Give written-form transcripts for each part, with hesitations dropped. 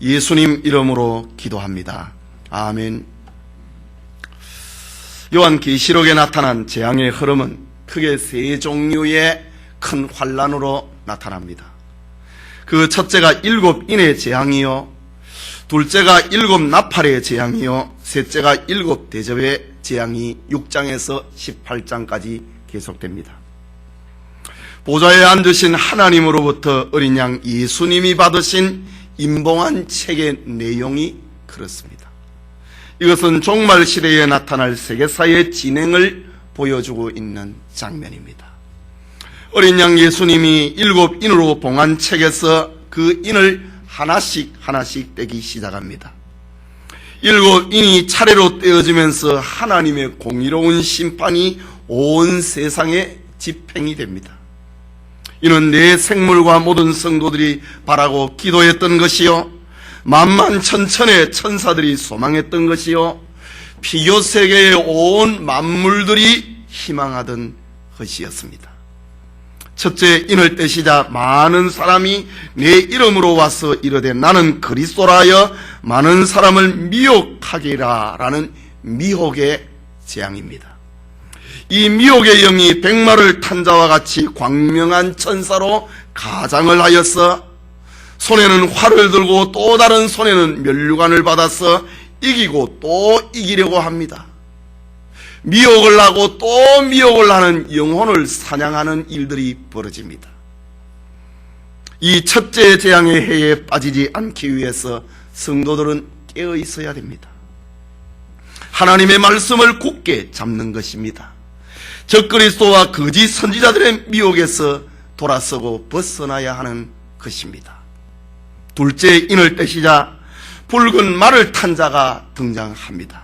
예수님 이름으로 기도합니다. 아멘. 요한계시록에 나타난 재앙의 흐름은 크게 세 종류의 큰 환란으로 나타납니다. 그 첫째가 7인의 재앙이요, 둘째가 7 나팔의 재앙이요, 셋째가 7 대접의 재앙이 6장에서 18장까지 계속됩니다. 보좌에 앉으신 하나님으로부터 어린 양 예수님이 받으신 임봉한 책의 내용이 그렇습니다. 이것은 종말 시대에 나타날 세계사의 진행을 보여주고 있는 장면입니다. 어린 양 예수님이 7인으로 봉한 책에서 그 인을 하나씩 떼기 시작합니다. 7인이 차례로 떼어지면서 하나님의 공의로운 심판이 온 세상에 집행이 됩니다. 이는 내 생물과 모든 성도들이 바라고 기도했던 것이요, 만만천천의 천사들이 소망했던 것이요, 피조세계의 온 만물들이 희망하던 것이었습니다. 첫째 인을 떼시자 많은 사람이 내 이름으로 와서 이르되 나는 그리스도라 하여 많은 사람을 미혹하리라 라는 미혹의 재앙입니다. 이 미혹의 영이 백마를 탄 자와 같이 광명한 천사로 가장을 하여서 손에는 활을 들고 또 다른 손에는 면류관을 받아서 이기고 또 이기려고 합니다. 미혹을 하고 또 미혹을 하는 영혼을 사냥하는 일들이 벌어집니다. 이 첫째 재앙의 해에 빠지지 않기 위해서 성도들은 깨어 있어야 됩니다. 하나님의 말씀을 굳게 잡는 것입니다. 적그리스도와 거짓 선지자들의 미혹에서 돌아서고 벗어나야 하는 것입니다. 둘째 인을 떼시자 붉은 말을 탄 자가 등장합니다.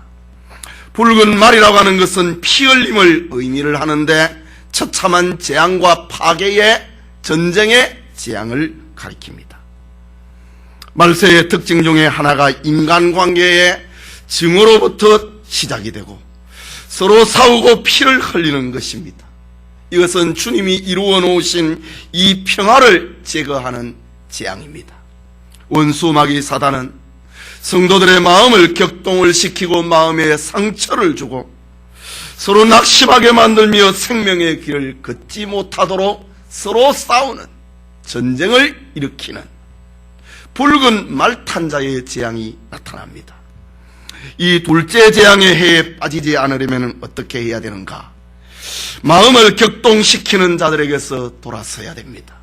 붉은 말이라고 하는 것은 피 흘림을 의미를 하는데 처참한 재앙과 파괴의 전쟁의 재앙을 가리킵니다. 말세의 특징 중에 하나가 인간관계의 증오로부터 시작이 되고 서로 싸우고 피를 흘리는 것입니다. 이것은 주님이 이루어 놓으신 이 평화를 제거하는 재앙입니다. 원수 마귀 사단은 성도들의 마음을 격동을 시키고 마음에 상처를 주고 서로 낙심하게 만들며 생명의 길을 걷지 못하도록 서로 싸우는 전쟁을 일으키는 붉은 말탄 자의 재앙이 나타납니다. 이 둘째 재앙의 해에 빠지지 않으려면 어떻게 해야 되는가? 마음을 격동시키는 자들에게서 돌아서야 됩니다.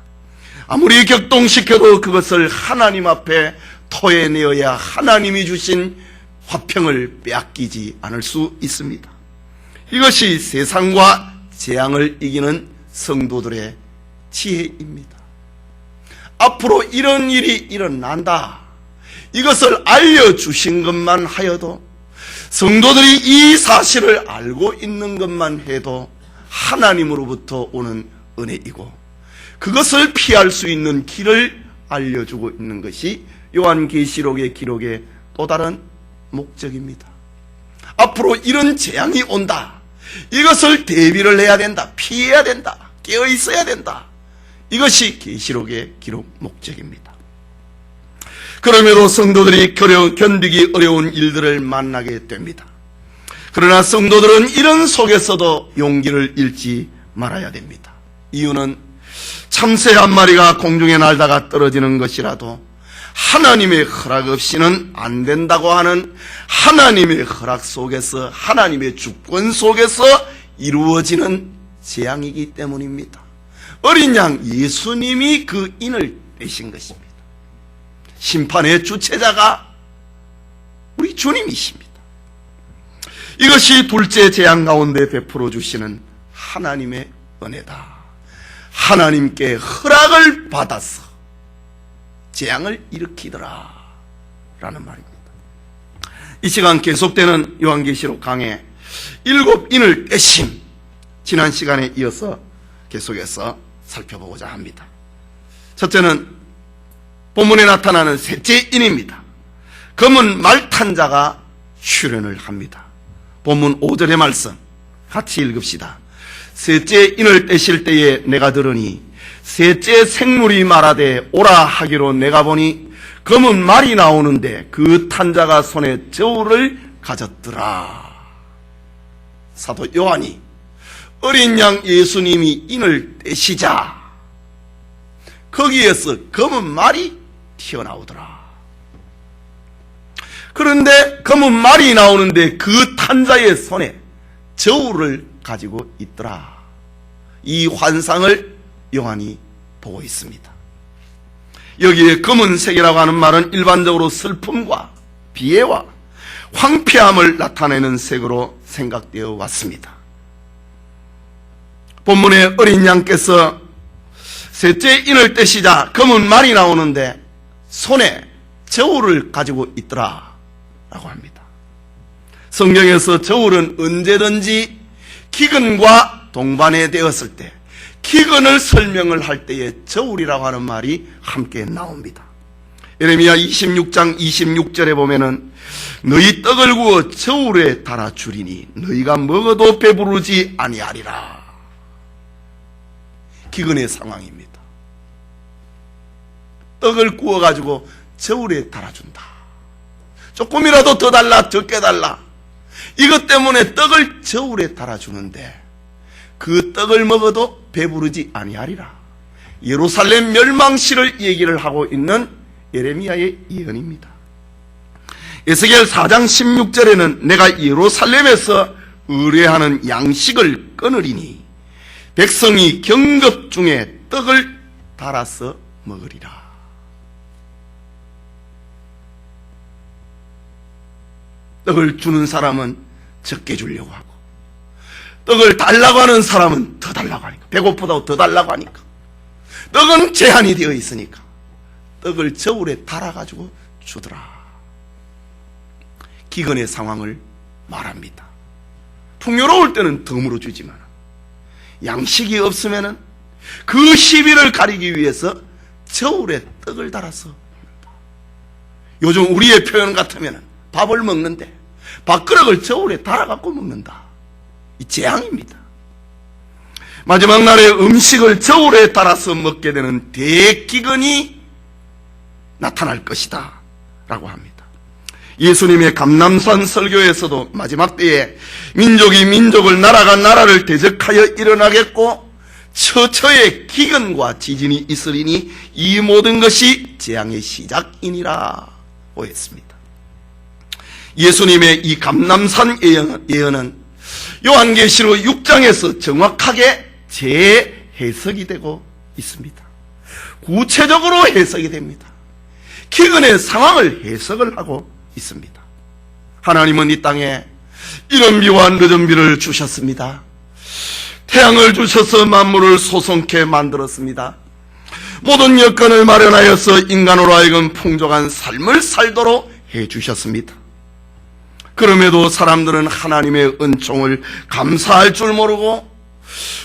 아무리 격동시켜도 그것을 하나님 앞에 토해내어야 하나님이 주신 화평을 빼앗기지 않을 수 있습니다. 이것이 세상과 재앙을 이기는 성도들의 지혜입니다. 앞으로 이런 일이 일어난다, 이것을 알려주신 것만 하여도, 성도들이 이 사실을 알고 있는 것만 해도 하나님으로부터 오는 은혜이고 그것을 피할 수 있는 길을 알려주고 있는 것이 요한계시록의 기록의 또 다른 목적입니다. 앞으로 이런 재앙이 온다, 이것을 대비를 해야 된다, 피해야 된다, 깨어 있어야 된다, 이것이 계시록의 기록 목적입니다. 그럼에도 성도들이 견디기 어려운 일들을 만나게 됩니다. 그러나 성도들은 이런 속에서도 용기를 잃지 말아야 됩니다. 이유는 참새 한 마리가 공중에 날다가 떨어지는 것이라도 하나님의 허락 없이는 안 된다고 하는 하나님의 허락 속에서, 하나님의 주권 속에서 이루어지는 재앙이기 때문입니다. 어린 양 예수님이 그 인을 떼신 것입니다. 심판의 주체자가 우리 주님이십니다. 이것이 둘째 재앙 가운데 베풀어 주시는 하나님의 은혜다. 하나님께 허락을 받아서 재앙을 일으키더라 라는 말입니다. 이 시간 계속되는 요한계시록 강의 7인을 떼심, 지난 시간에 이어서 계속해서 살펴보고자 합니다. 첫째는 본문에 나타나는 셋째 인입니다. 검은 말 탄 자가 출현을 합니다. 본문 5절의 말씀 같이 읽읍시다. 셋째 인을 떼실 때에 내가 들으니 셋째 생물이 말하되 오라 하기로 내가 보니 검은 말이 나오는데 그 탄자가 손에 저울을 가졌더라. 사도 요한이 어린 양 예수님이 인을 떼시자 거기에서 검은 말이 튀어나오더라. 그런데 검은 말이 나오는데 그 탄자의 손에 저울을 가지고 있더라. 이 환상을 요한이 보고 있습니다. 여기에 검은색이라고 하는 말은 일반적으로 슬픔과 비애와 황폐함을 나타내는 색으로 생각되어 왔습니다. 본문에 어린 양께서 셋째 인을 떼시자 검은 말이 나오는데 손에 저울을 가지고 있더라 라고 합니다. 성경에서 저울은 언제든지 기근과 동반해 되었을 때 기근을 설명을 할 때에 저울이라고 하는 말이 함께 나옵니다. 예레미야 26장 26절에 보면은 너희 떡을 구워 저울에 달아 주리니 너희가 먹어도 배부르지 아니하리라. 기근의 상황입니다. 떡을 구워 가지고 저울에 달아준다. 조금이라도 더 달라, 적게 달라. 이것 때문에 떡을 저울에 달아주는데 그 떡을 먹어도 배부르지 아니하리라. 예루살렘 멸망시를 얘기를 하고 있는 예레미야의 예언입니다. 에스겔 4장 16절에는 내가 예루살렘에서 의뢰하는 양식을 끊으리니 백성이 경급 중에 떡을 달아서 먹으리라. 떡을 주는 사람은 적게 주려고 하고 떡을 달라고 하는 사람은 더 달라고 하니까, 배고프다고 더 달라고 하니까, 떡은 제한이 되어 있으니까 떡을 저울에 달아가지고 주더라. 기근의 상황을 말합니다. 풍요로울 때는 덤으로 주지만 양식이 없으면은 그 시비를 가리기 위해서 저울에 떡을 달아서 먹는다. 요즘 우리의 표현 같으면은 밥을 먹는데 밥그릇을 저울에 달아갖고 먹는다. 이 재앙입니다. 마지막 날에 음식을 저울에 달아서 먹게 되는 대기근이 나타날 것이다 라고 합니다. 예수님의 감람산 설교에서도 마지막 때에 민족이 민족을, 나라가 나라를 대적하여 일어나겠고 처처의 기근과 지진이 있으리니 이 모든 것이 재앙의 시작이니라 고 했습니다. 예수님의 이 감람산 예언은 요한계시록 6장에서 정확하게 재해석이 되고 있습니다. 구체적으로 해석이 됩니다. 기근의 상황을 해석을 하고 있습니다. 하나님은 이 땅에 이른 비와 늦은 비를 주셨습니다. 태양을 주셔서 만물을 소성케 만들었습니다. 모든 여건을 마련하여서 인간으로 하여금 풍족한 삶을 살도록 해주셨습니다. 그럼에도 사람들은 하나님의 은총을 감사할 줄 모르고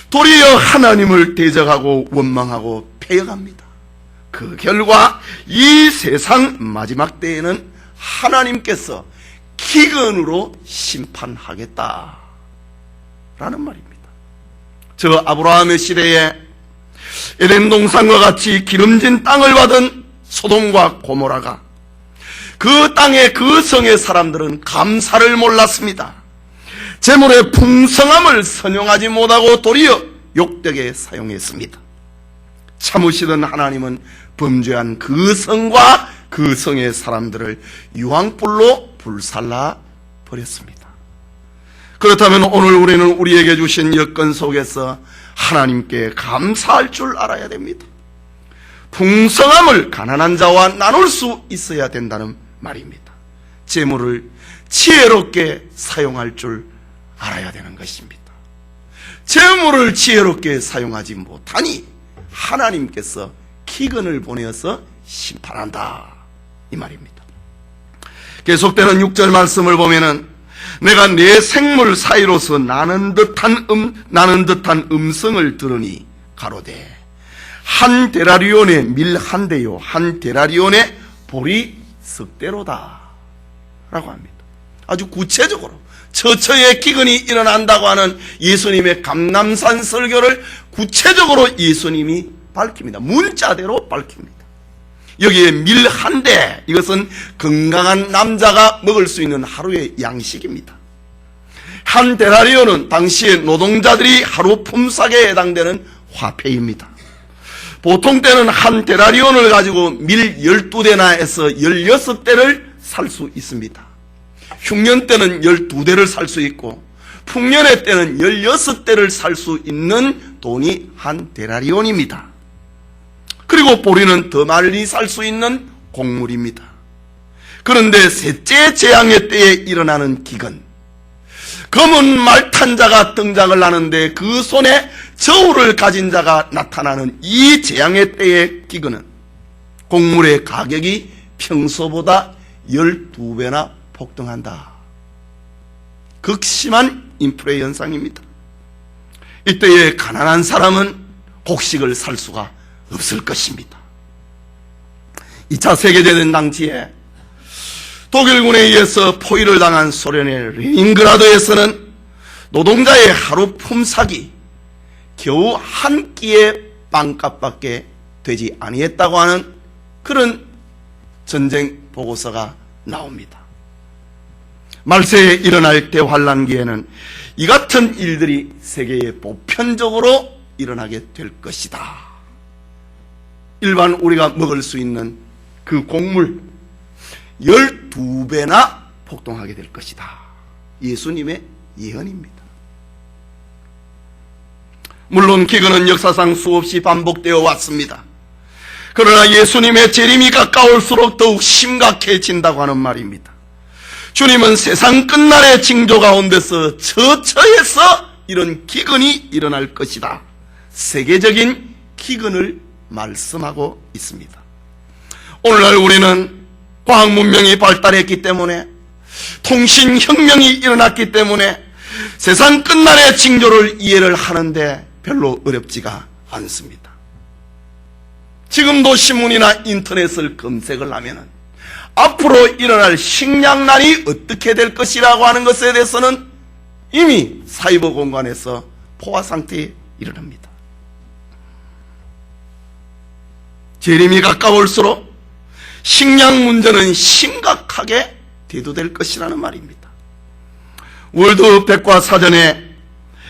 도리어 하나님을 대적하고 원망하고 패역합니다. 그 결과 이 세상 마지막 때에는 하나님께서 기근으로 심판하겠다라는 말입니다. 저 아브라함의 시대에 에덴 동산과 같이 기름진 땅을 받은 소돔과 고모라가 그 땅의 그 성의 사람들은 감사를 몰랐습니다. 재물의 풍성함을 선용하지 못하고 도리어 욕되게 사용했습니다. 참으시던 하나님은 범죄한 그 성과 그 성의 사람들을 유황불로 불살라 버렸습니다. 그렇다면 오늘 우리는 우리에게 주신 여건 속에서 하나님께 감사할 줄 알아야 됩니다. 풍성함을 가난한 자와 나눌 수 있어야 된다는 말입니다. 재물을 지혜롭게 사용할 줄 알아야 되는 것입니다. 재물을 지혜롭게 사용하지 못하니 하나님께서 기근을 보내어서 심판한다 이 말입니다. 계속되는 6절 말씀을 보면은 내가 내 생물 사이로서 나는 듯한 음성을 들으니 가로되 한 데나리온의 밀 한 대요 한 데나리온의 보리 석 대로다 라고 합니다. 아주 구체적으로 처처의 기근이 일어난다고 하는 예수님의 감람산 설교를 구체적으로 예수님이 밝힙니다. 문자대로 밝힙니다. 여기에 밀 한 대, 이것은 건강한 남자가 먹을 수 있는 하루의 양식입니다. 한 데나리온은 당시에 노동자들이 하루 품삯에 해당되는 화폐입니다. 보통 때는 한 데나리온을 가지고 밀 12대나 해서 16대를 살 수 있습니다. 흉년 때는 12대를 살 수 있고 풍년의 때는 16대를 살 수 있는 돈이 한 데나리온입니다. 그리고 보리는 더 많이 살 수 있는 곡물입니다. 그런데 셋째 재앙의 때에 일어나는 기근, 검은 말 탄 자가 등장을 하는데 그 손에 저울을 가진 자가 나타나는 이 재앙의 때의 기근은 곡물의 가격이 평소보다 12배나 폭등한다. 극심한 인플레 현상입니다. 이때에 가난한 사람은 곡식을 살 수가 없을 것입니다. 2차 세계대전 당시에 독일군에 의해서 포위를 당한 소련의 레닌그라드에서는 노동자의 하루 품삯이 겨우 한 끼의 빵값밖에 되지 아니했다고 하는 그런 전쟁 보고서가 나옵니다. 말세에 일어날 대환란기에는 이 같은 일들이 세계에 보편적으로 일어나게 될 것이다. 일반 우리가 먹을 수 있는 그 곡물 12배나 폭등하게 될 것이다. 예수님의 예언입니다. 물론 기근은 역사상 수없이 반복되어 왔습니다. 그러나 예수님의 재림이 가까울수록 더욱 심각해진다고 하는 말입니다. 주님은 세상 끝날의 징조 가운데서 처처해서 이런 기근이 일어날 것이다. 세계적인 기근을 말씀하고 있습니다. 오늘날 우리는 과학 문명이 발달했기 때문에, 통신혁명이 일어났기 때문에 세상 끝날의 징조를 이해를 하는데 별로 어렵지가 않습니다. 지금도 신문이나 인터넷을 검색을 하면은 앞으로 일어날 식량난이 어떻게 될 것이라고 하는 것에 대해서는 이미 사이버 공간에서 포화 상태에 이르릅니다. 재림이 가까울수록 식량 문제는 심각하게 대두될 것이라는 말입니다. 월드 백과사전의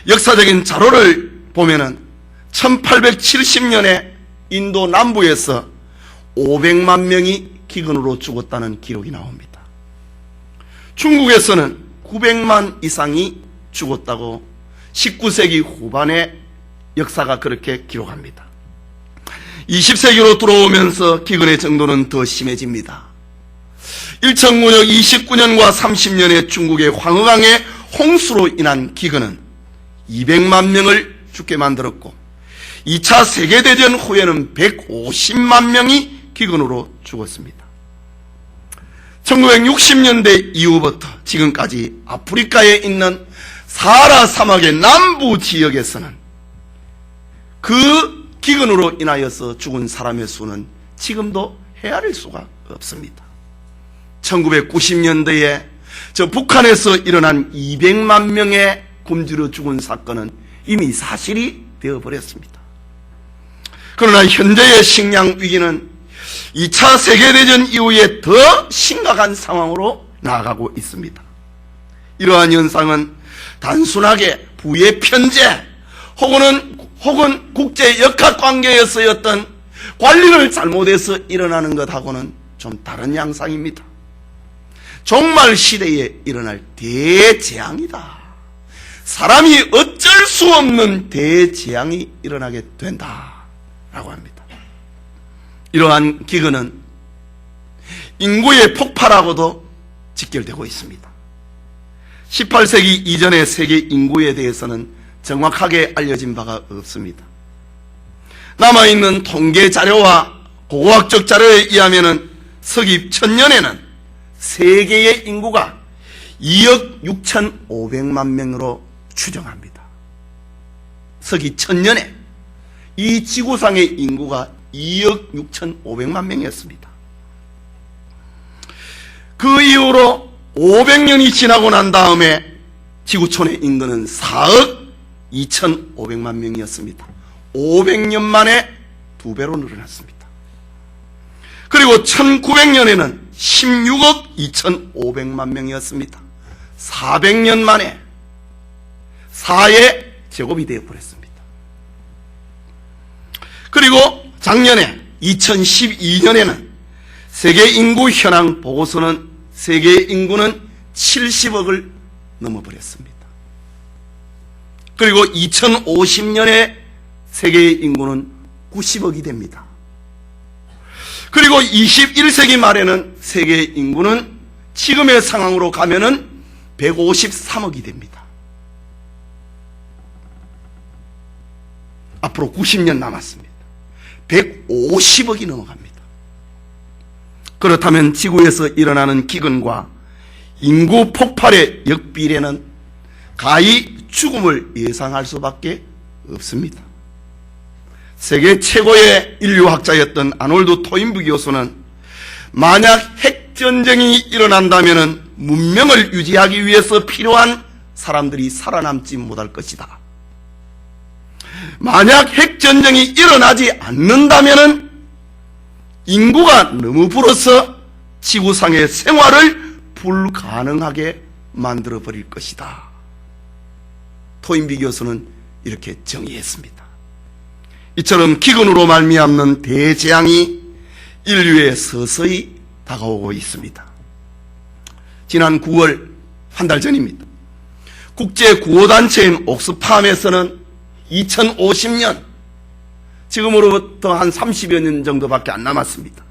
역사적인 자료를 보면은 1870년에 인도 남부에서 500만 명이 기근으로 죽었다는 기록이 나옵니다. 중국에서는 900만 이상이 죽었다고 19세기 후반의 역사가 그렇게 기록합니다. 20세기로 들어오면서 기근의 정도는 더 심해집니다. 1900년 29년과 30년에 중국의 황허강의 홍수로 인한 기근은 200만 명을 죽게 만들었고 2차 세계대전 후에는 150만 명이 기근으로 죽었습니다. 1960년대 이후부터 지금까지 아프리카에 있는 사하라 사막의 남부 지역에서는 그 기근으로 인하여서 죽은 사람의 수는 지금도 헤아릴 수가 없습니다. 1990년대에 저 북한에서 일어난 200만 명의 굶주려 죽은 사건은 이미 사실이 되어버렸습니다. 그러나 현재의 식량 위기는 2차 세계대전 이후에 더 심각한 상황으로 나아가고 있습니다. 이러한 현상은 단순하게 부의 편제 혹은 국제 역학관계에서였던 관리를 잘못해서 일어나는 것하고는 좀 다른 양상입니다. 종말 시대에 일어날 대재앙이다. 사람이 어쩔 수 없는 대재앙이 일어나게 된다라고 합니다. 이러한 기근은 인구의 폭발하고도 직결되고 있습니다. 18세기 이전의 세계 인구에 대해서는 정확하게 알려진 바가 없습니다. 남아있는 통계 자료와 고고학적 자료에 의하면 서기 1000년에는 세계의 인구가 2억 6,500만 명으로 추정합니다. 서기 1000년에 이 지구상의 인구가 2억 6,500만 명이었습니다. 그 이후로 500년이 지나고 난 다음에 지구촌의 인구는 4억 2,500만 명이었습니다. 500년 만에 2배로 늘어났습니다. 그리고 1900년에는 16억 2500만 명이었습니다. 400년 만에 4의 제곱이 되어버렸습니다. 그리고 작년에 2012년에는 세계 인구 현황 보고서는 세계 인구는 70억을 넘어버렸습니다. 그리고 2050년에 세계의 인구는 90억이 됩니다. 그리고 21세기 말에는 세계의 인구는 지금의 상황으로 가면은 153억이 됩니다. 앞으로 90년 남았습니다. 150억이 넘어갑니다. 그렇다면 지구에서 일어나는 기근과 인구 폭발의 역비례는 가히 죽음을 예상할 수밖에 없습니다. 세계 최고의 인류학자였던 아놀드 토인비 교수는 만약 핵전쟁이 일어난다면 문명을 유지하기 위해서 필요한 사람들이 살아남지 못할 것이다. 만약 핵전쟁이 일어나지 않는다면 인구가 너무 불어서 지구상의 생활을 불가능하게 만들어버릴 것이다. 토인비 교수는 이렇게 정의했습니다. 이처럼 기근으로 말미암는 대재앙이 인류에 서서히 다가오고 있습니다. 지난 9월 한 달 전입니다. 국제구호단체인 옥스팜에서는 2050년, 지금으로부터 한 30여 년 정도밖에 안 남았습니다.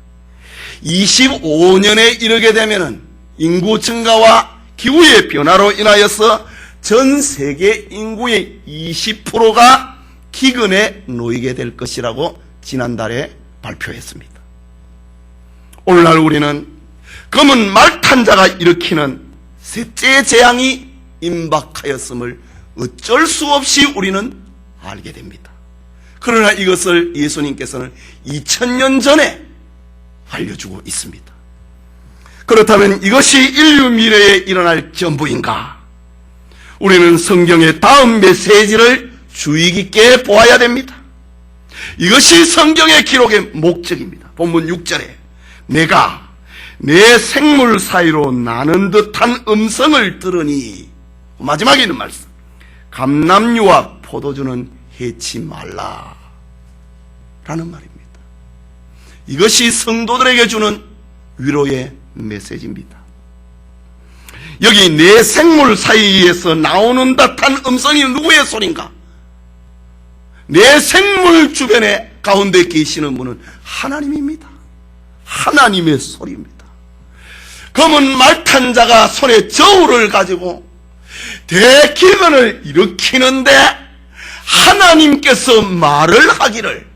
25년에 이르게 되면 인구 증가와 기후의 변화로 인하여서 전 세계 인구의 20%가 기근에 놓이게 될 것이라고 지난달에 발표했습니다. 오늘날 우리는 검은 말탄자가 일으키는 셋째 재앙이 임박하였음을 어쩔 수 없이 우리는 알게 됩니다. 그러나 이것을 예수님께서는 2000년 전에 알려주고 있습니다. 그렇다면 이것이 인류 미래에 일어날 전부인가? 우리는 성경의 다음 메시지를 주의 깊게 보아야 됩니다. 이것이 성경의 기록의 목적입니다. 본문 6절에 내가 내 생물 사이로 나는 듯한 음성을 들으니, 마지막에 있는 말씀, 감람유와 포도주는 해치 말라 라는 말입니다. 이것이 성도들에게 주는 위로의 메시지입니다. 여기 내 생물 사이에서 나오는 듯한 음성이 누구의 소리인가? 내 생물 주변에 가운데 계시는 분은 하나님입니다. 하나님의 소리입니다. 검은 말탄자가 손에 저울을 가지고 대기근을 일으키는데 하나님께서 말을 하기를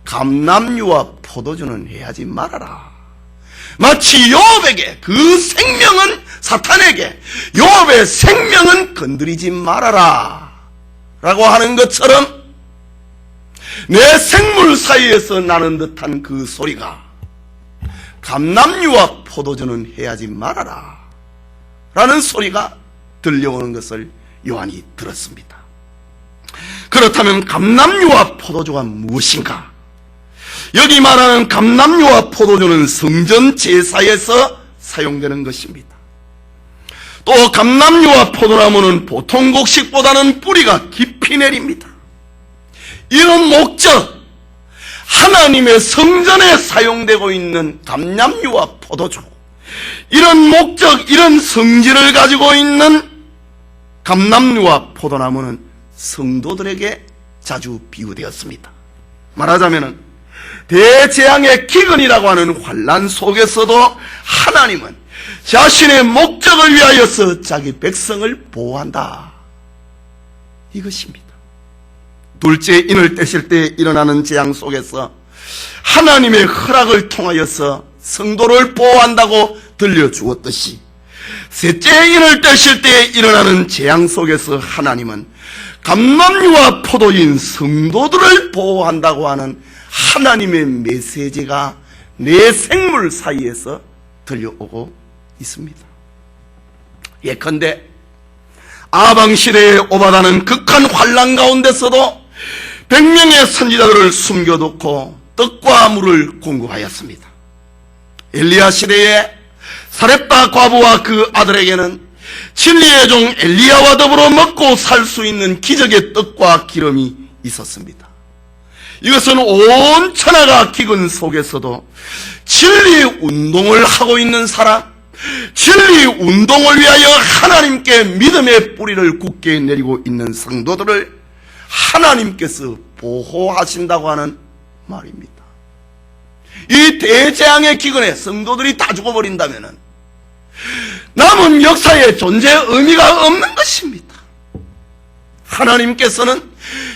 감람유와 포도주는 해하지 말아라. 마치 요압에게 그 생명은 사탄에게 요압의 생명은 건드리지 말아라 라고 하는 것처럼 내 생물 사이에서 나는 듯한 그 소리가 감람유와 포도주는 해하지 말아라 라는 소리가 들려오는 것을 요한이 들었습니다. 그렇다면 감람유와 포도주가 무엇인가? 여기 말하는 감람유와 포도주는 성전 제사에서 사용되는 것입니다. 또 감람유와 포도나무는 보통 곡식보다는 뿌리가 깊이 내립니다. 이런 목적, 하나님의 성전에 사용되고 있는 감람유와 포도주, 이런 목적, 이런 성질을 가지고 있는 감람유와 포도나무는 성도들에게 자주 비유되었습니다. 말하자면 대재앙의 기근이라고 하는 환난 속에서도 하나님은 자신의 목적을 위하여서 자기 백성을 보호한다. 이것입니다. 둘째 인을 떼실 때 일어나는 재앙 속에서 하나님의 허락을 통하여서 성도를 보호한다고 들려주었듯이 셋째 인을 떼실 때 일어나는 재앙 속에서 하나님은 감람유와 포도인 성도들을 보호한다고 하는 하나님의 메시지가 내 생물 사이에서 들려오고 있습니다. 예컨대 아방시대에 오바다는 극한 환난 가운데서도 100명의 선지자들을 숨겨놓고 떡과 물을 공급하였습니다. 엘리야 시대에 사렙다 과부와 그 아들에게는 진리의 종 엘리야와 더불어 먹고 살 수 있는 기적의 떡과 기름이 있었습니다. 이것은 온 천하가 기근 속에서도 진리 운동을 하고 있는 사람, 진리 운동을 위하여 하나님께 믿음의 뿌리를 굳게 내리고 있는 성도들을 하나님께서 보호하신다고 하는 말입니다. 이 대재앙의 기근에 성도들이 다 죽어버린다면 남은 역사의 존재 의미가 없는 것입니다. 하나님께서는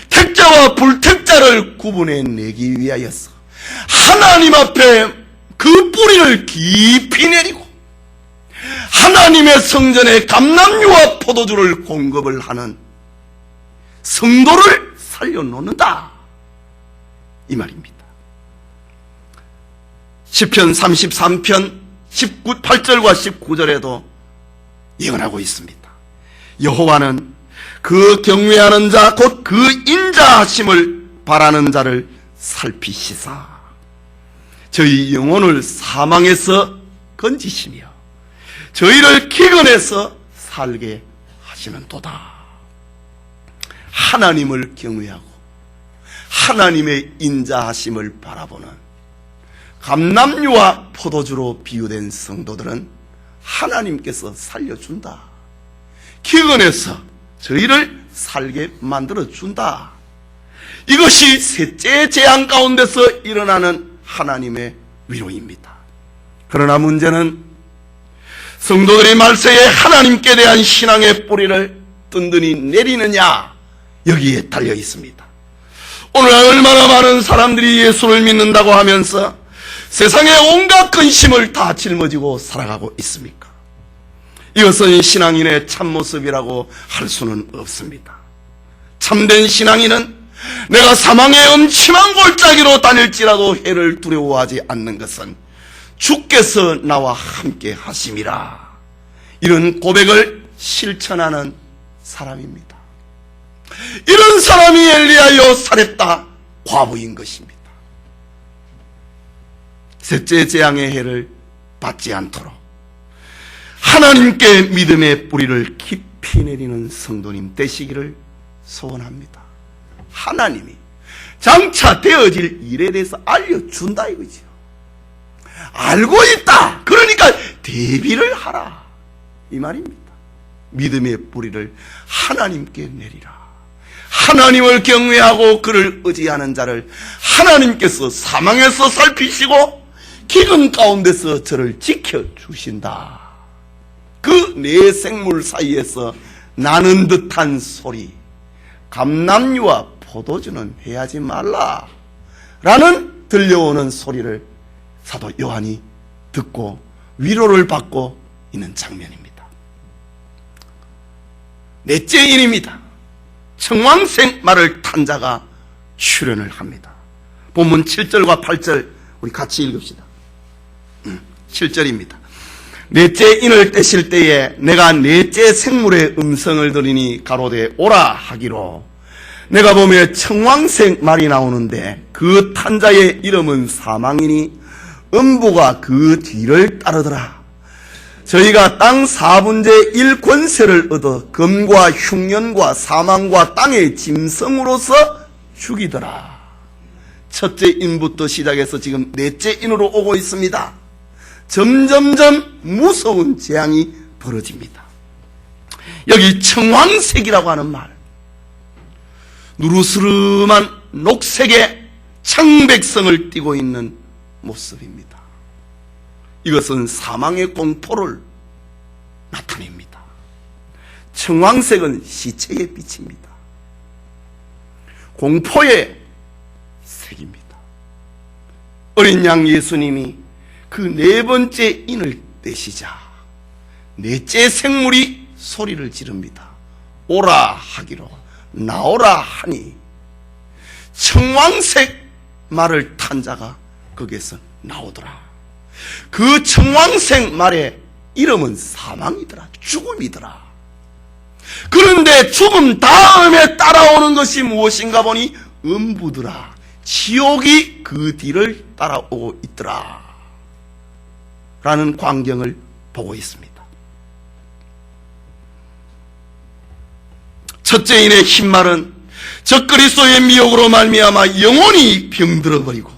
택자와 불택자를 구분해내기 위하여서 하나님 앞에 그 뿌리를 깊이 내리고 하나님의 성전에 감람유와 포도주를 공급을 하는 성도를 살려놓는다, 이 말입니다. 시편 33편 8절과 19절에도 예언하고 있습니다. 여호와는 그 경외하는 자 곧 그 인자하심을 바라는 자를 살피시사 저희 영혼을 사망에서 건지시며 저희를 기근에서 살게 하시는도다. 하나님을 경외하고 하나님의 인자하심을 바라보는 감람유와 포도주로 비유된 성도들은 하나님께서 살려준다. 기근에서 저희를 살게 만들어준다. 이것이 셋째 재앙 가운데서 일어나는 하나님의 위로입니다. 그러나 문제는 성도들이 말세에 하나님께 대한 신앙의 뿌리를 든든히 내리느냐, 여기에 달려 있습니다. 오늘 얼마나 많은 사람들이 예수를 믿는다고 하면서 세상의 온갖 근심을 다 짊어지고 살아가고 있습니까? 이것은 신앙인의 참모습이라고 할 수는 없습니다. 참된 신앙인은 내가 사망의 음침한 골짜기로 다닐지라도 해를 두려워하지 않는 것은 주께서 나와 함께 하심이라, 이런 고백을 실천하는 사람입니다. 이런 사람이 엘리야요 사렙다 과부인 것입니다. 셋째 재앙의 해를 받지 않도록 하나님께 믿음의 뿌리를 깊이 내리는 성도님 되시기를 소원합니다. 하나님이 장차 되어질 일에 대해서 알려준다 이거죠. 알고 있다, 그러니까 대비를 하라, 이 말입니다. 믿음의 뿌리를 하나님께 내리라. 하나님을 경외하고 그를 의지하는 자를 하나님께서 사망에서 살피시고 기근 가운데서 저를 지켜주신다. 그 네 생물 사이에서 나는 듯한 소리, 감람유와 포도주는 해하지 말라 라는 들려오는 소리를 사도 요한이 듣고 위로를 받고 있는 장면입니다. 넷째 인입니다. 청왕생 말을 탄 자가 출현을 합니다. 본문 7절과 8절 우리 같이 읽읍시다. 7절입니다. 넷째 인을 떼실 때에 내가 넷째 생물의 음성을 들으니 가로되 오라 하기로, 내가 보면 청왕생 말이 나오는데 그 탄자의 이름은 사망이니 음부가 그 뒤를 따르더라. 저희가 땅 4분의 1 권세를 얻어 검과 흉년과 사망과 땅의 짐승으로서 죽이더라. 첫째 인부터 시작해서 지금 넷째 인으로 오고 있습니다. 점점점 무서운 재앙이 벌어집니다. 여기 청황색이라고 하는 말, 누르스름한 녹색의 청백성을 띠고 있는 모습입니다. 이것은 사망의 공포를 나타냅니다. 청황색은 시체의 빛입니다. 공포의 색입니다. 어린 양 예수님이 그 네 번째 인을 떼시자 넷째 생물이 소리를 지릅니다. 오라 하기로 나오라 하니 청황색 말을 탄 자가 거기에서 나오더라. 그 청황색 말의 이름은 사망이더라, 죽음이더라. 그런데 죽음 다음에 따라오는 것이 무엇인가 보니 음부더라, 지옥이 그 뒤를 따라오고 있더라. 라는 광경을 보고 있습니다. 첫째인의 흰말은 적그리스도의 미혹으로 말미암아 영원히 병들어 버리고,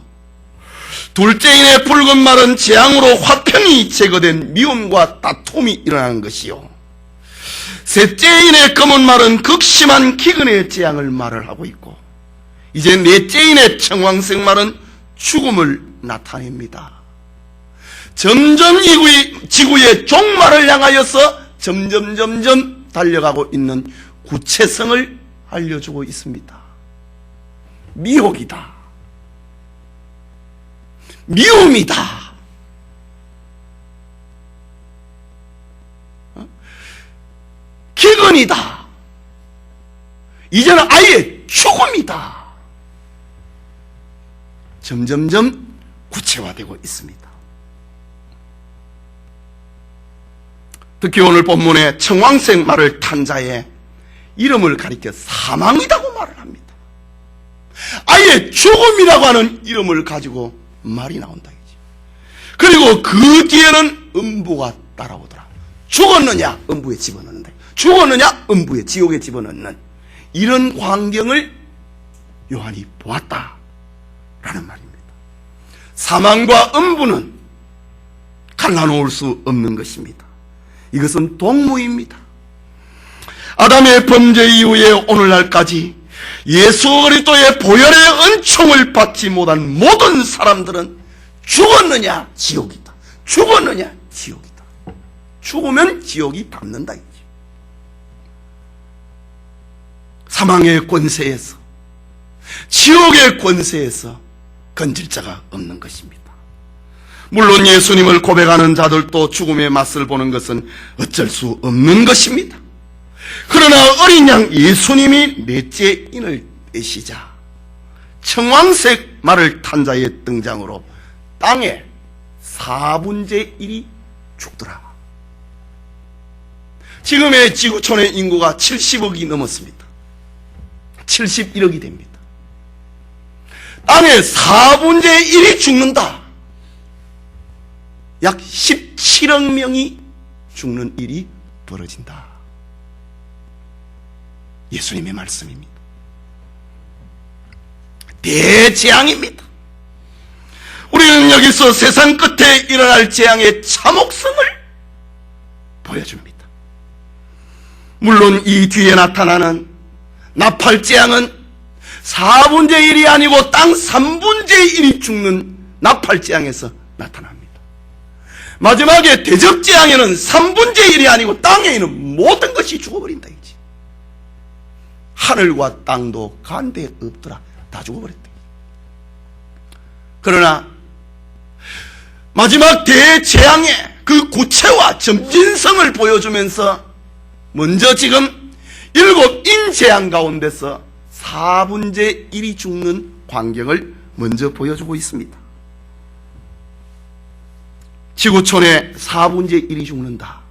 둘째인의 붉은 말은 재앙으로 화평이 제거된 미움과 다툼이 일어나는 것이요, 셋째인의 검은 말은 극심한 기근의 재앙을 말을 하고 있고, 이제 넷째인의 청황색 말은 죽음을 나타냅니다. 점점 지구의 종말을 향하여서 점점 달려가고 있는 구체성을 알려주고 있습니다. 미혹이다, 미움이다, 기근이다, 이제는 아예 죽음이다. 점점점 구체화되고 있습니다. 특히 오늘 본문에 청황색 말을 탄 자의 이름을 가리켜 사망이라고 말을 합니다. 아예 죽음이라고 하는 이름을 가지고 말이 나온다. 그리고 그 뒤에는 음부가 따라오더라. 죽었느냐? 음부에 집어넣는다. 죽었느냐? 음부에, 지옥에 집어넣는 이런 광경을 요한이 보았다 라는 말입니다. 사망과 음부는 갈라놓을 수 없는 것입니다. 이것은 동무입니다. 아담의 범죄 이후에 오늘날까지 예수 그리스도의 보혈의 은총을 받지 못한 모든 사람들은 죽었느냐? 지옥이다. 죽었느냐? 지옥이다. 죽으면 지옥이 닿는다. 사망의 권세에서, 지옥의 권세에서 건질 자가 없는 것입니다. 물론 예수님을 고백하는 자들도 죽음의 맛을 보는 것은 어쩔 수 없는 것입니다. 그러나 어린 양 예수님이 넷째 인을 떼시자 청황색 말을 탄 자의 등장으로 땅의 4분의 1이 죽더라. 지금의 지구촌의 인구가 70억이 넘었습니다. 71억이 됩니다. 땅의 4분의 1이 죽는다. 약 17억 명이 죽는 일이 벌어진다. 예수님의 말씀입니다. 대재앙입니다. 우리는 여기서 세상 끝에 일어날 재앙의 참혹성을 보여줍니다. 물론 이 뒤에 나타나는 나팔재앙은 4분의 1이 아니고 땅 3분의 1이 죽는 나팔재앙에서 나타납니다. 마지막에 대접재앙에는 3분의 1이 아니고 땅에 있는 모든 것이 죽어버린다. 하늘과 땅도 간데 없더라. 다 죽어버렸다. 그러나 마지막 대재앙의 그 구체와 점진성을 보여주면서 먼저 지금 7 재앙 가운데서 4분의 1이 죽는 광경을 먼저 보여주고 있습니다. 지구촌에 4분의 1이 죽는다.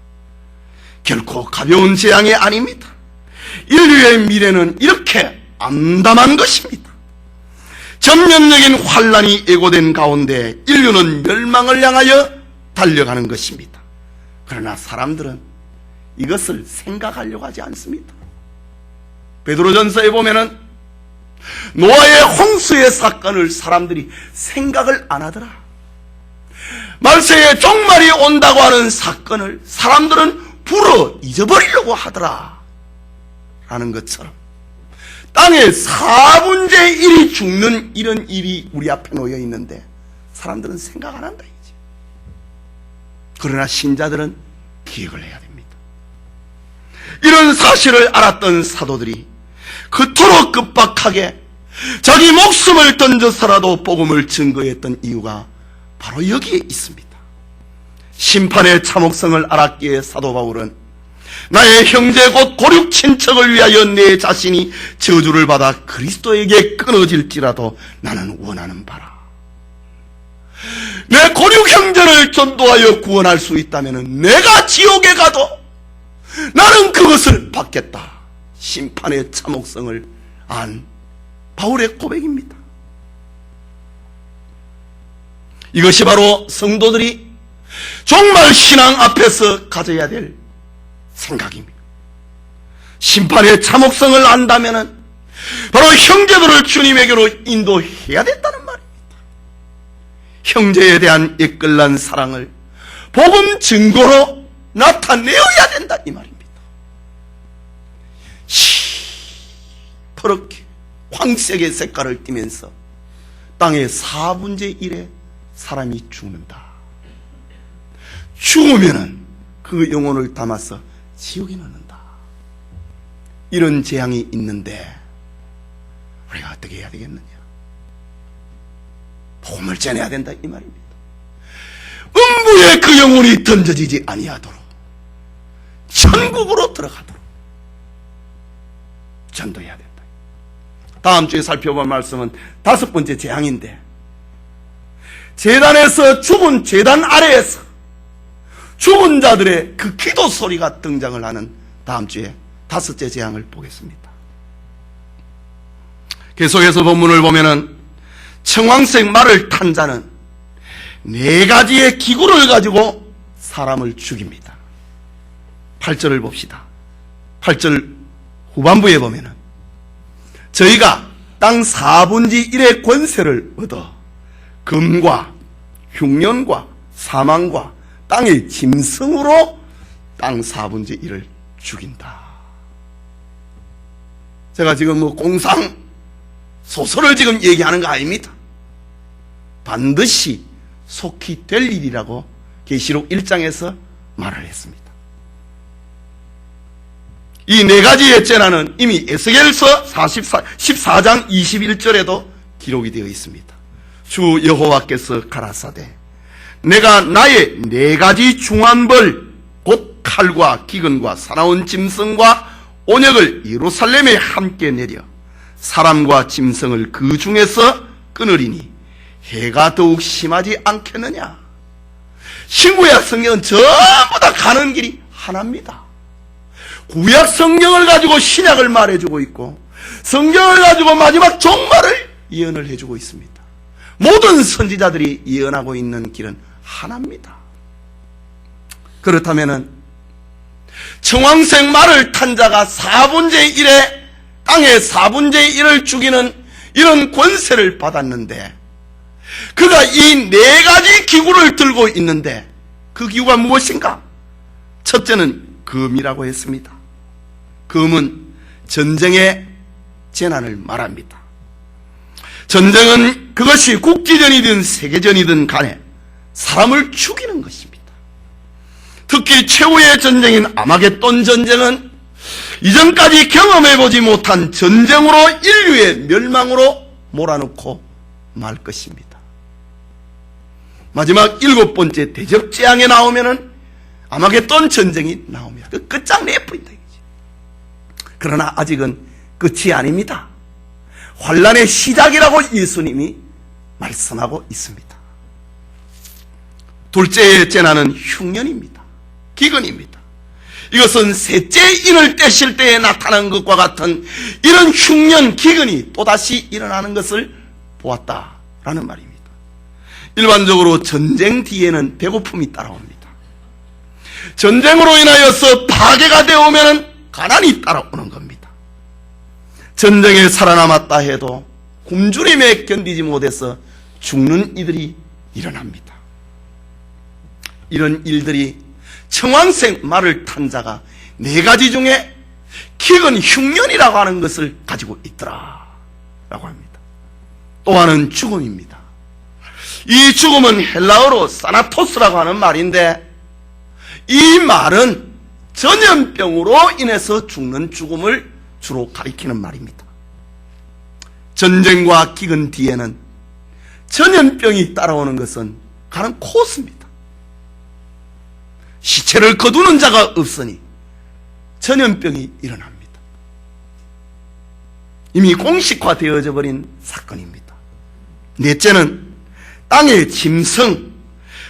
결코 가벼운 재앙이 아닙니다. 인류의 미래는 이렇게 암담한 것입니다. 전면적인 환란이 예고된 가운데 인류는 멸망을 향하여 달려가는 것입니다. 그러나 사람들은 이것을 생각하려고 하지 않습니다. 베드로전서에 보면은 노아의 홍수의 사건을 사람들이 생각을 안 하더라. 말세에 종말이 온다고 하는 사건을 사람들은 불어 잊어버리려고 하더라 라는 것처럼 땅에 4분의 1이 죽는 이런 일이 우리 앞에 놓여 있는데 사람들은 생각 안 한다 이지. 그러나 신자들은 기억을 해야 됩니다. 이런 사실을 알았던 사도들이 그토록 급박하게 자기 목숨을 던져서라도 복음을 증거했던 이유가 바로 여기에 있습니다. 심판의 참혹성을 알았기에 사도 바울은 나의 형제 곧 고륙 친척을 위하여 내 자신이 저주를 받아 그리스도에게 끊어질지라도 나는 원하는 바라. 내 고륙 형제를 전도하여 구원할 수 있다면 내가 지옥에 가도 나는 그것을 받겠다. 심판의 참혹성을 안 바울의 고백입니다. 이것이 바로 성도들이 정말 신앙 앞에서 가져야 될 생각입니다. 심판의 참혹성을 안다면 바로 형제들을 주님에게로 인도해야 된다는 말입니다. 형제에 대한 이끌난 사랑을 복음 증거로 나타내어야 된다 이 말입니다. 시퍼렇게 황색의 색깔을 띠면서 땅의 4분의 1의 사람이 죽는다. 죽으면은 그 영혼을 담아서 지옥에 넣는다. 이런 재앙이 있는데 우리가 어떻게 해야 되겠느냐? 복음을 전해야 된다 이 말입니다. 음부에 그 영혼이 던져지지 아니하도록 천국으로 들어가도록 전도해야 된다. 다음 주에 살펴볼 말씀은 5번째 재앙인데, 제단에서 죽은 제단 아래에서 죽은 자들의 그 기도 소리가 등장을 하는 다음 주에 5째 재앙을 보겠습니다. 계속해서 본문을 보면은 청황색 말을 탄 자는 4가지의 기구를 가지고 사람을 죽입니다. 8절을 봅시다. 8절 후반부에 보면은 저희가 땅 4분의 1의 권세를 얻어 금과 흉년과 사망과 땅의 짐승으로 땅 4분의 1을 죽인다. 제가 지금 공상 소설을 지금 얘기하는 거 아닙니다. 반드시 속히 될 일이라고 계시록 1장에서 말을 했습니다. 이 4가지의 재난은 이미 에스겔서 14장 21절에도 기록이 되어 있습니다. 주 여호와께서 가라사대 내가 나의 4가지 중한 벌 곧 칼과 기근과 사나운 짐승과 온역을 예루살렘에 함께 내려 사람과 짐승을 그 중에서 끊으리니 해가 더욱 심하지 않겠느냐. 신구약 성경은 전부 다 가는 길이 하나입니다. 구약 성경을 가지고 신약을 말해주고 있고 성경을 가지고 마지막 종말을 예언을 해주고 있습니다. 모든 선지자들이 예언하고 있는 길은 하나입니다. 그렇다면은 청황색 말을 탄 자가 4분의 1의 땅의 4분의 1을 죽이는 이런 권세를 받았는데, 그가 이 4가지 기구를 들고 있는데 그 기구가 무엇인가? 첫째는 금이라고 했습니다. 금은 전쟁의 재난을 말합니다. 전쟁은 그것이 국지전이든 세계전이든 간에 사람을 죽이는 것입니다. 특히 최후의 전쟁인 아마겟돈 전쟁은 이전까지 경험해보지 못한 전쟁으로 인류의 멸망으로 몰아넣고 말 것입니다. 마지막 7번째 대적재앙에 나오면은 아마겟돈 전쟁이 나옵니다. 그 끝장내 버린다 이거지. 그러나 아직은 끝이 아닙니다. 환란의 시작이라고 예수님이 말씀하고 있습니다. 둘째의 재난은 흉년입니다. 기근입니다. 이것은 셋째 인을 떼실 때에 나타난 것과 같은 이런 흉년, 기근이 또다시 일어나는 것을 보았다라는 말입니다. 일반적으로 전쟁 뒤에는 배고픔이 따라옵니다. 전쟁으로 인하여서 파괴가 되어오면 가난이 따라오는 겁니다. 전쟁에 살아남았다 해도 굶주림에 견디지 못해서 죽는 이들이 일어납니다. 이런 일들이 청황색 말을 탄 자가 4가지 중에 기근 흉년이라고 하는 것을 가지고 있더라 라고 합니다. 또 하나는 죽음입니다. 이 죽음은 헬라어로 사나토스라고 하는 말인데, 이 말은 전염병으로 인해서 죽는 죽음을 주로 가리키는 말입니다. 전쟁과 기근 뒤에는 전염병이 따라오는 것은 가는 코스입니다. 시체를 거두는 자가 없으니 전염병이 일어납니다. 이미 공식화되어져 버린 사건입니다. 넷째는 땅의 짐승,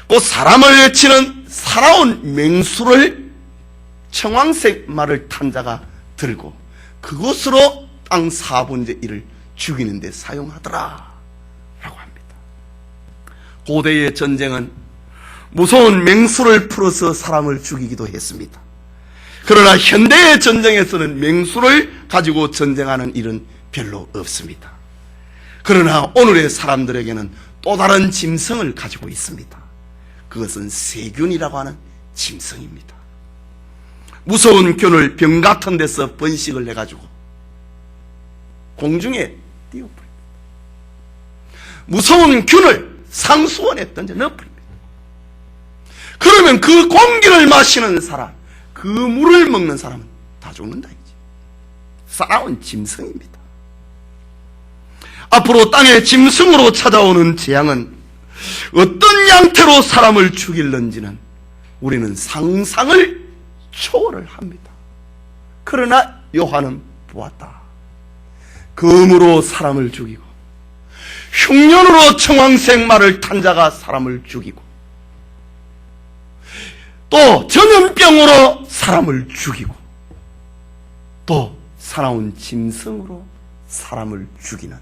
곧 사람을 해치는 살아온 맹수를 청황색 말을 탄 자가 들고 그것으로 땅 4분의 1을 죽이는 데 사용하더라 라고 합니다. 고대의 전쟁은 무서운 맹수를 풀어서 사람을 죽이기도 했습니다. 그러나 현대의 전쟁에서는 맹수를 가지고 전쟁하는 일은 별로 없습니다. 그러나 오늘의 사람들에게는 또 다른 짐승을 가지고 있습니다. 그것은 세균이라고 하는 짐승입니다. 무서운 균을 병 같은 데서 번식을 해가지고 공중에 띄워버립니다. 무서운 균을 상수원에 던져 넣어버립니다. 그러면 그 공기를 마시는 사람, 그 물을 먹는 사람은 다 죽는다 이지. 싸나운 짐승입니다. 앞으로 땅에 짐승으로 찾아오는 재앙은 어떤 양태로 사람을 죽일는지는 우리는 상상을 초월을 합니다. 그러나 요한은 보았다. 검으로 사람을 죽이고 흉년으로 청황색 말을 탄 자가 사람을 죽이고 또 전염병으로 사람을 죽이고 또 사나운 짐승으로 사람을 죽이는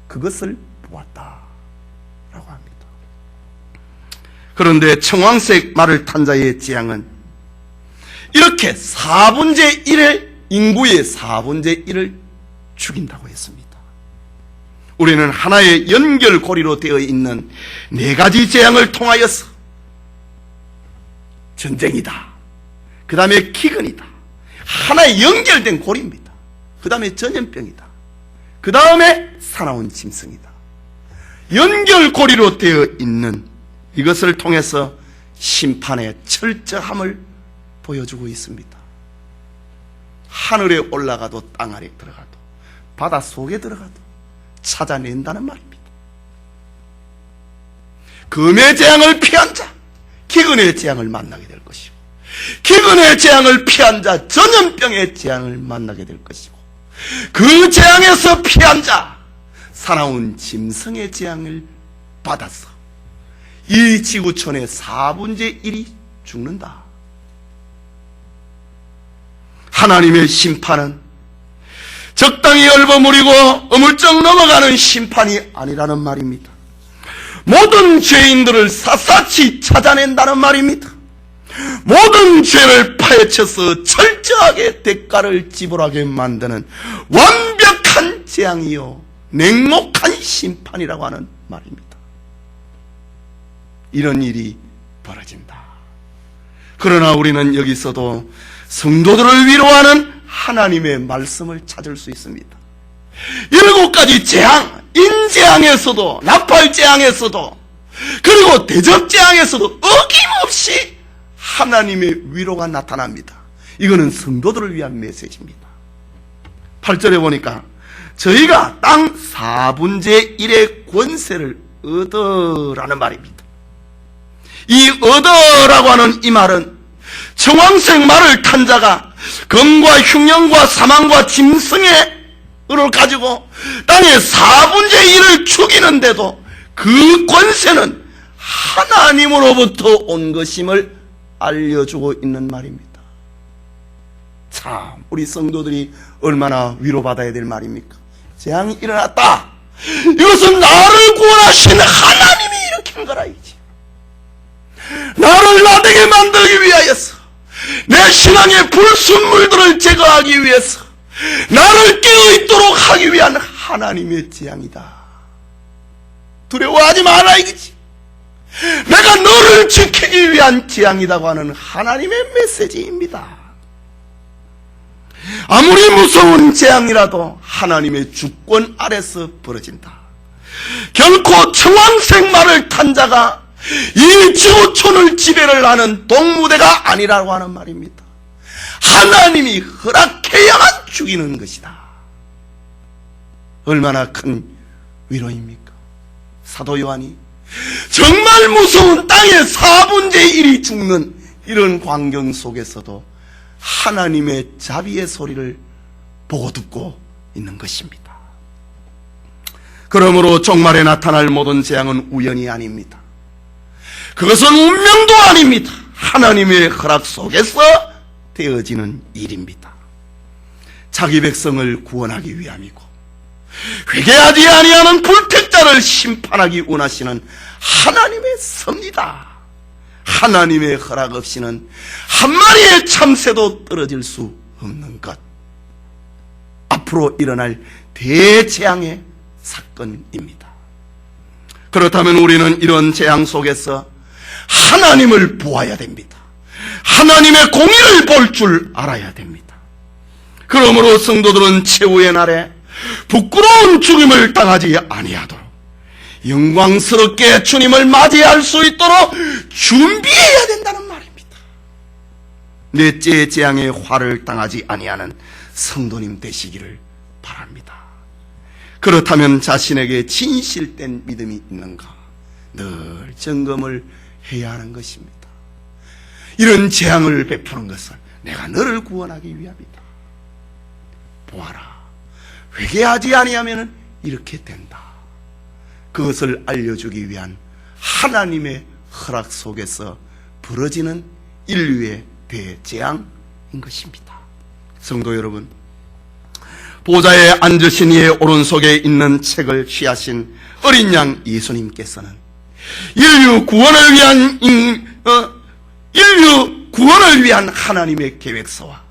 그것을 보았다 라고 합니다. 그런데 청황색 말을 탄 자의 재앙은 이렇게 4분의 1의 인구의 4분의 1을 죽인다고 했습니다. 우리는 하나의 연결고리로 되어 있는 4가지 재앙을 통하여서 전쟁이다, 그 다음에 기근이다, 하나의 연결된 고리입니다. 그 다음에 전염병이다, 그 다음에 사나운 짐승이다. 연결고리로 되어 있는 이것을 통해서 심판의 철저함을 보여주고 있습니다. 하늘에 올라가도 땅 아래 들어가도 바다 속에 들어가도 찾아낸다는 말입니다. 금의 재앙을 피한 자 기근의 재앙을 만나게 될 것이고, 기근의 재앙을 피한 자 전염병의 재앙을 만나게 될 것이고, 그 재앙에서 피한 자 사나운 짐승의 재앙을 받아서 이 지구촌의 4분의 1이 죽는다. 하나님의 심판은 적당히 얼버무리고 어물쩍 넘어가는 심판이 아니라는 말입니다. 모든 죄인들을 샅샅이 찾아낸다는 말입니다. 모든 죄를 파헤쳐서 철저하게 대가를 지불하게 만드는 완벽한 재앙이요 냉혹한 심판이라고 하는 말입니다. 이런 일이 벌어진다. 그러나 우리는 여기서도 성도들을 위로하는 하나님의 말씀을 찾을 수 있습니다. 7가지 재앙, 인재앙에서도, 나팔재앙에서도, 그리고 대접재앙에서도 어김없이 하나님의 위로가 나타납니다. 이거는 성도들을 위한 메시지입니다. 8절에 보니까 저희가 땅 4분의 1의 권세를 얻으라는 말입니다. 이 얻으라고 하는 이 말은 청황색 말을 탄 자가 검과 흉년과 사망과 짐승의 을 가지고 땅의 4분의 1을 죽이는데도 그 권세는 하나님으로부터 온 것임을 알려주고 있는 말입니다. 참 우리 성도들이 얼마나 위로받아야 될 말입니까? 재앙이 일어났다. 이것은 나를 구원하신 하나님이 일으킨 거라 이지. 나를 나되게 만들기 위하여서, 내 신앙의 불순물들을 제거하기 위해서, 나를 깨어있도록 하기 위한 하나님의 재앙이다. 두려워하지 마라 이거지. 내가 너를 지키기 위한 재앙이라고 하는 하나님의 메시지입니다. 아무리 무서운 재앙이라도 하나님의 주권 아래서 벌어진다. 결코 청황색 말을 탄 자가 이 지구촌을 지배를 하는 동무대가 아니라고 하는 말입니다. 하나님이 허락해야만 죽이는 것이다. 얼마나 큰 위로입니까? 사도 요한이 정말 무서운 땅의 4분의 1이 죽는 이런 광경 속에서도 하나님의 자비의 소리를 보고 듣고 있는 것입니다. 그러므로 종말에 나타날 모든 재앙은 우연이 아닙니다. 그것은 운명도 아닙니다. 하나님의 허락 속에서 되어지는 일입니다. 자기 백성을 구원하기 위함이고, 회개하지 아니하는 불택자를 심판하기 원하시는 하나님의 섭니다. 하나님의 허락 없이는 한 마리의 참새도 떨어질 수 없는 것. 앞으로 일어날 대재앙의 사건입니다. 그렇다면 우리는 이런 재앙 속에서 하나님을 보아야 됩니다. 하나님의 공의를 볼 줄 알아야 됩니다. 그러므로 성도들은 최후의 날에 부끄러운 죽임을 당하지 아니하도록 영광스럽게 주님을 맞이할 수 있도록 준비해야 된다는 말입니다. 넷째 재앙의 화를 당하지 아니하는 성도님 되시기를 바랍니다. 그렇다면 자신에게 진실된 믿음이 있는가 늘 점검을 해야 하는 것입니다. 이런 재앙을 베푸는 것은 내가 너를 구원하기 위함이다. 보아라, 회개하지 아니하면 이렇게 된다. 그것을 알려주기 위한 하나님의 허락 속에서 벌어지는 인류의 대재앙인 것입니다. 성도 여러분, 보좌에 앉으신 이의 오른손에 있는 책을 취하신 어린 양 예수님께서는 인류 구원을 위한 하나님의 계획서와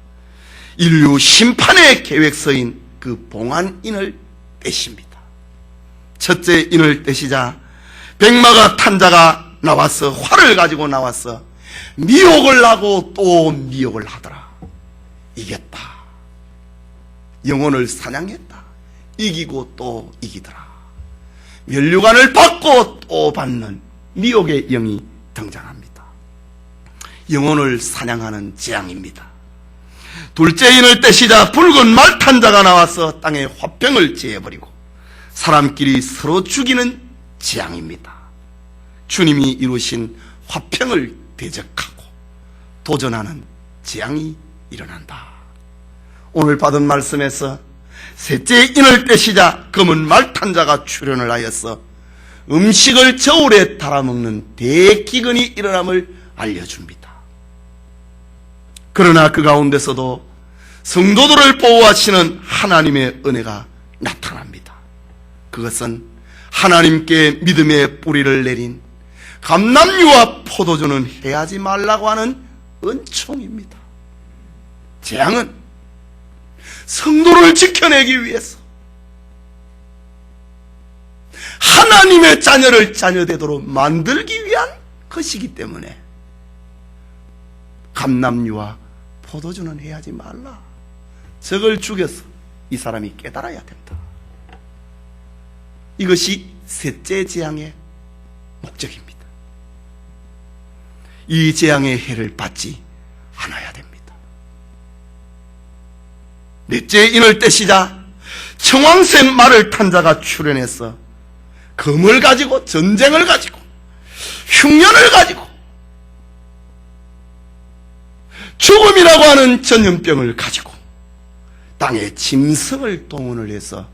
인류 심판의 계획서인 그 봉안인을 떼십니다. 첫째 인을 떼시자 백마가 탄 자가 나와서 활을 가지고 나와서 미혹을 하고 또 미혹을 하더라. 이겼다. 영혼을 사냥했다. 이기고 또 이기더라. 면류관을 받고 또 받는 미혹의 영이 등장합니다. 영혼을 사냥하는 재앙입니다. 둘째 인을 떼시자 붉은 말 탄 자가 나와서 땅에 화병을 지어버리고 사람끼리 서로 죽이는 재앙입니다. 주님이 이루신 화평을 대적하고 도전하는 재앙이 일어난다. 오늘 받은 말씀에서 셋째 인을 떼시자 검은 말 탄 자가 출현을 하여서 음식을 저울에 달아먹는 대기근이 일어남을 알려줍니다. 그러나 그 가운데서도 성도들을 보호하시는 하나님의 은혜가 나타납니다. 그것은 하나님께 믿음의 뿌리를 내린 감람유와 포도주는 해하지 말라고 하는 은총입니다. 재앙은 성도를 지켜내기 위해서 하나님의 자녀를 자녀되도록 만들기 위한 것이기 때문에 감람유와 포도주는 해하지 말라. 적을 죽여서 이 사람이 깨달아야 된다. 이것이 셋째 재앙의 목적입니다. 이 재앙의 해를 받지 않아야 됩니다. 넷째 인을 떼시자 청황색 말을 탄 자가 출현해서 검을 가지고 전쟁을 가지고 흉년을 가지고 죽음이라고 하는 전염병을 가지고 땅에 짐승을 동원을 해서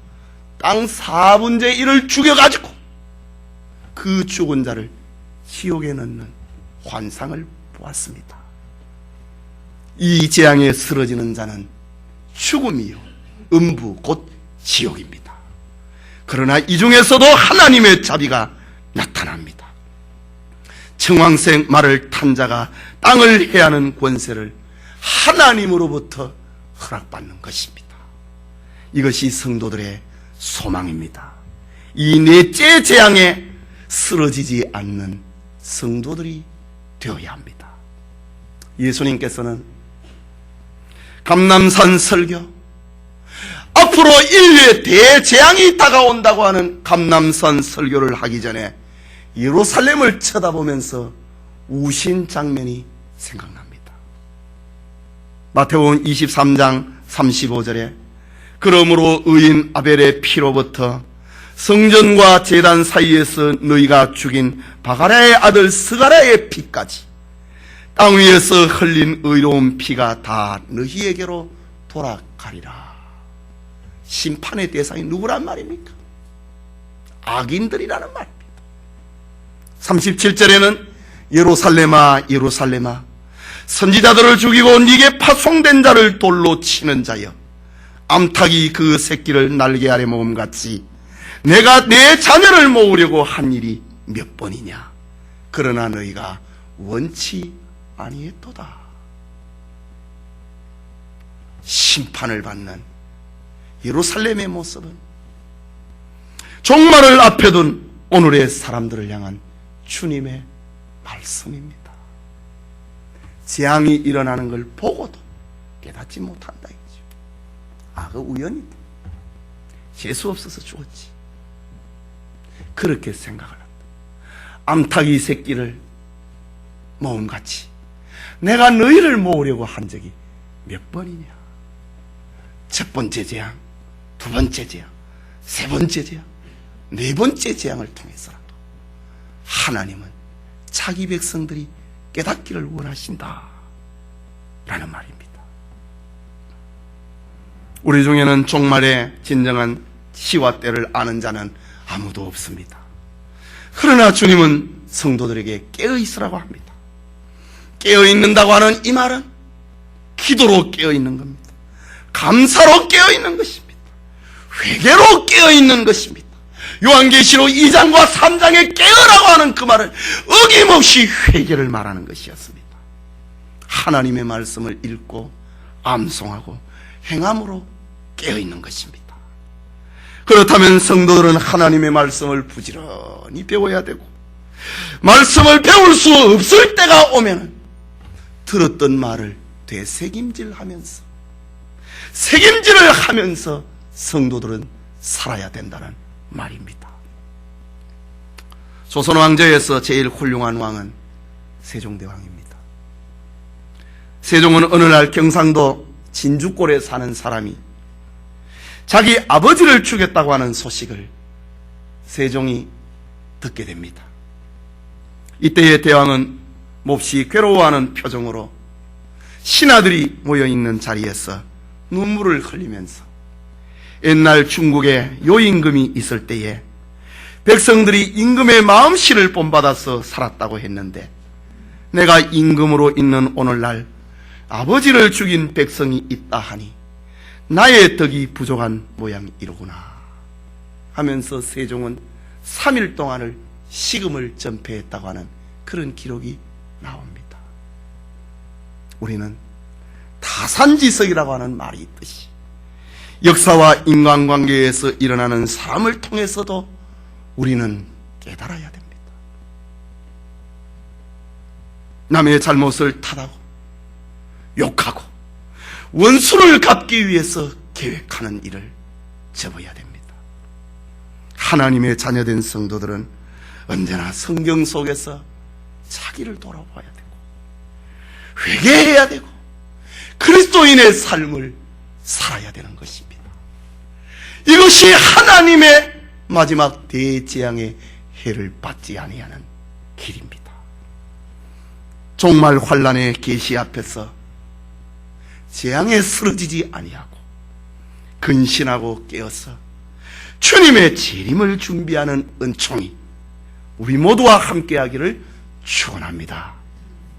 땅 4분의 1을 죽여가지고 그 죽은 자를 지옥에 넣는 환상을 보았습니다. 이 재앙에 쓰러지는 자는 죽음이요 음부 곧 지옥입니다. 그러나 이 중에서도 하나님의 자비가 나타납니다. 청황색 말을 탄 자가 땅을 해하는 권세를 하나님으로부터 허락받는 것입니다. 이것이 성도들의 소망입니다. 이 넷째 재앙에 쓰러지지 않는 성도들이 되어야 합니다. 예수님께서는 감람산 설교, 앞으로 인류의 대재앙이 다가온다고 하는 감람산 설교를 하기 전에 예루살렘을 쳐다보면서 우신 장면이 생각납니다. 마태복음 23장 35절에 그러므로 의인 아벨의 피로부터 성전과 제단 사이에서 너희가 죽인 바가랴의 아들 스가랴의 피까지 땅 위에서 흘린 의로운 피가 다 너희에게로 돌아가리라. 심판의 대상이 누구란 말입니까? 악인들이라는 말입니다. 37절에는 예루살렘아 예루살렘아 선지자들을 죽이고 네게 파송된 자를 돌로 치는 자여 암탉이 그 새끼를 날개 아래 모음같이 내가 내 자녀를 모으려고 한 일이 몇 번이냐. 그러나 너희가 원치 아니했도다. 심판을 받는 예루살렘의 모습은 종말을 앞에 둔 오늘의 사람들을 향한 주님의 말씀입니다. 재앙이 일어나는 걸 보고도 깨닫지 못한다 이거죠. 아, 그 우연이다. 재수 없어서 죽었지. 그렇게 생각을 한다. 암탉이 새끼를 모음같이 내가 너희를 모으려고 한 적이 몇 번이냐. 첫 번째 재앙, 두 번째 재앙, 세 번째 재앙, 네 번째 재앙을 통해서라도 하나님은 자기 백성들이 깨닫기를 원하신다 라는 말입니다. 우리 중에는 종말의 진정한 시와 때를 아는 자는 아무도 없습니다. 그러나 주님은 성도들에게 깨어있으라고 합니다. 깨어있는다고 하는 이 말은 기도로 깨어있는 겁니다. 감사로 깨어있는 것입니다. 회개로 깨어있는 것입니다. 요한계시록 2장과 3장에 깨어라고 하는 그 말은 어김없이 회개를 말하는 것이었습니다. 하나님의 말씀을 읽고 암송하고 행함으로 깨어있는 것입니다. 그렇다면 성도들은 하나님의 말씀을 부지런히 배워야 되고, 말씀을 배울 수 없을 때가 오면 들었던 말을 되새김질하면서, 새김질을 하면서 성도들은 살아야 된다는 말입니다. 조선 왕조에서 제일 훌륭한 왕은 세종대왕입니다. 세종은 어느 날 경상도 진주골에 사는 사람이 자기 아버지를 죽였다고 하는 소식을 세종이 듣게 됩니다. 이때의 대왕은 몹시 괴로워하는 표정으로 신하들이 모여있는 자리에서 눈물을 흘리면서 옛날 중국에 요임금이 있을 때에 백성들이 임금의 마음씨를 본받아서 살았다고 했는데, 내가 임금으로 있는 오늘날 아버지를 죽인 백성이 있다 하니 나의 덕이 부족한 모양이로구나 하면서 세종은 3일 동안을 식음을 전폐했다고 하는 그런 기록이 나옵니다. 우리는 타산지석이라고 하는 말이 있듯이 역사와 인간관계에서 일어나는 사람을 통해서도 우리는 깨달아야 됩니다. 남의 잘못을 탓하고 욕하고 원수를 갚기 위해서 계획하는 일을 접어야 됩니다. 하나님의 자녀된 성도들은 언제나 성경 속에서 자기를 돌아봐야 되고 회개해야 되고 그리스도인의 삶을 살아야 되는 것입니다. 이것이 하나님의 마지막 대재앙의 해를 받지 아니하는 길입니다. 종말 환란의 계시 앞에서 재앙에 쓰러지지 아니하고 근신하고 깨어서 주님의 재림을 준비하는 은총이 우리 모두와 함께하기를 축원합니다.